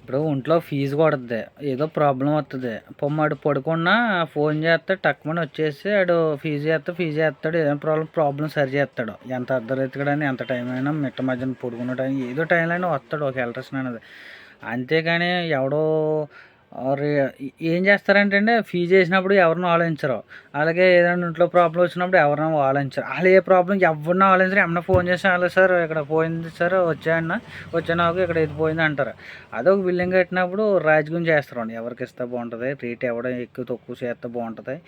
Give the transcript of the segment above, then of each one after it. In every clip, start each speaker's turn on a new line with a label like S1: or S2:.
S1: ఇప్పుడు ఒంట్లో ఫీజు కొడద్ది, ఏదో ప్రాబ్లం వస్తుంది, పొమ్మాడు పడుకున్నా ఫోన్ చేస్తే టక్మని వచ్చేసి ఆడు ఫీజు చేస్తాడు, ఏదైనా ప్రాబ్లం సరి చేస్తాడు. ఎంత అర్ధరాత్రికడని ఎంత టైం అయినా మిట్ట మధ్యన పడుకున్న టైం ఏదో టైంలో అయినా వస్తాడు ఒక ఎలక్ట్రీషియన్ అనేది. అంతేకాని ఎవడో రే ఏం చేస్తారంటే అండి, ఫీజు వేసినప్పుడు ఎవరినో ఆలోచించరు. అలాగే ఏదైనా ఇంట్లో ప్రాబ్లం వచ్చినప్పుడు ఎవరినో ఆలోచించరు. వాళ్ళు ఏ ప్రాబ్లం ఎవరినో ఆలోచించరు. ఏమన్నా ఫోన్ చేసి అలా సార్ ఇక్కడ పోయింది సార్ వచ్చా నాకు ఇక్కడ ఇది పోయింది అంటారు. అదొక బిల్డింగ్ కట్టినప్పుడు రాజకీయం చేస్తారండి, ఎవరికి ఇస్తే బాగుంటుంది, రేట్ ఎవడ ఎక్కువ తక్కువ చేస్తే బాగుంటుంది,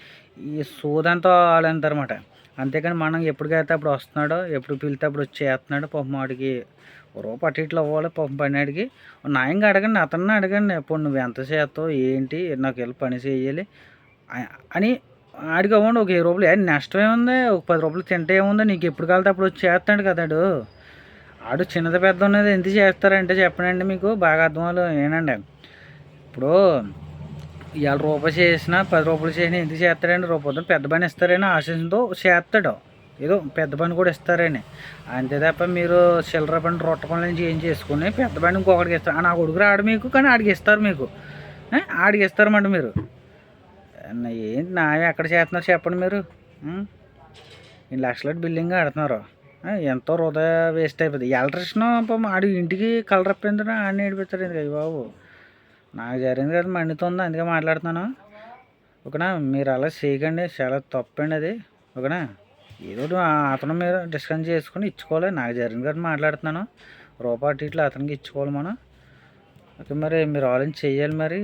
S1: ఈ సోదంతా ఆలోచించారన్నమాట. అంతేకాని మనం ఎప్పటికైతే అప్పుడు వస్తున్నాడో, ఎప్పుడు పిలితే అప్పుడు వచ్చి చేస్తున్నాడో, పాపం వాడికి రూపాయి అటు ఇట్లు అవ్వాలి పాపం పని అడిగి న్యాయంగా అడగండి, అతన్ని అడగండి, ఇప్పుడు నువ్వు ఎంత చేస్తావు ఏంటి, నాకు వెళ్ళి పని చేయాలి అని ఆడికి అవ్వండి. ఒక 10 రూపాయలు నష్టం ఏముంది, ఒక 10 రూపాయలు తింటే ఏముంది, నీకు ఎప్పుడు కలితే అప్పుడు వచ్చి చేస్తాడు కదాడు. ఆడు చిన్నది పెద్ద ఉన్నది ఎందుకు చేస్తారంటే చెప్పనండి, మీకు బాగా అర్థం ఏనండి. ఇప్పుడు ఇవాళ రూపాయి చేసినా 10 రూపాయలు చేసినా ఎందుకు చేస్తాడండి, రూపాయలు పెద్ద పని ఇస్తారని ఆశించతో చేస్తాడు, ఏదో పెద్ద పని కూడా ఇస్తారని. అంతే తప్ప మీరు చిల్లర పని రొట్ట పనులు ఏం చేసుకుని పెద్ద పని ఇంకొకటికి ఇస్తారు. నా కొడుకు రాడు మీకు, కానీ ఆడికి ఇస్తారు, మీకు ఆడికి ఇస్తారన్నమాట. మీరు ఏంటి నావి ఎక్కడ చేస్తున్నారు చెప్పండి మీరు. 2 లక్షల బిల్డింగ్ ఆడుతున్నారు, ఎంతో వృధా వేస్ట్ అయిపోతుంది. ఎలక్ట్రిషియన్ ఆడి ఇంటికి కలర్ అప్పిందని ఆడిని ఏడిపిస్తాడు. ఎందుకు బాబు, నాకు జరిగింది కదా మండుతుంది, అందుకే మాట్లాడుతున్నాను. ఓకేనా, మీరు అలా చేయకండి, చాలా తప్పండి అది. ఓకేనా, ఏదో అతను మీరు డిస్కస్ చేసుకుని ఇచ్చుకోవాలి. నాకు జరిగింది కదా మాట్లాడుతున్నాను, రూపాయి ఇట్లా అతనికి ఇచ్చుకోవాలి మనం. ఓకే, మరి మీరు ఆలోచన చేయాలి. మరి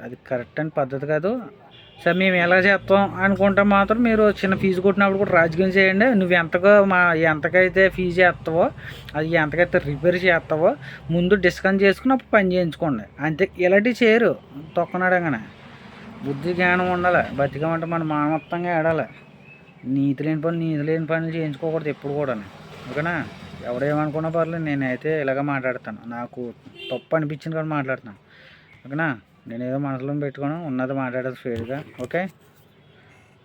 S1: అది కరెక్ట్ అని పద్ధతి కాదు సార్. మేము ఎలా చేస్తాం అనుకుంటే మాత్రం మీరు చిన్న ఫీజు కొట్టినప్పుడు కూడా రాజకీయం చేయండి. నువ్వు ఎంతకైతే ఫీజు చేస్తావో, అది ఎంతకైతే రిపేర్ చేస్తావో ముందు డిస్కస్ చేసుకుని అప్పుడు పని చేయించుకోండి. అంతే, ఇలాంటివి చేయరు తొక్కనడగానే. బుద్ధి జ్ఞానం ఉండాలి, బతికమంటే మన మానవత్వంగా ఆడాలి. నీతి లేని పనులు చేయించుకోకూడదు ఎప్పుడు కూడా. ఓకేనా, ఎవడేమనుకున్నా పర్లేదు, నేనైతే ఇలాగ మాట్లాడతాను, నాకు తప్పు అనిపించింది కూడా మాట్లాడుతాను. ఓకేనా, నేను ఏదో మనసులో పెట్టుకోను, ఉన్నది మాట్లాడేది ఫేర్గా. ఓకే.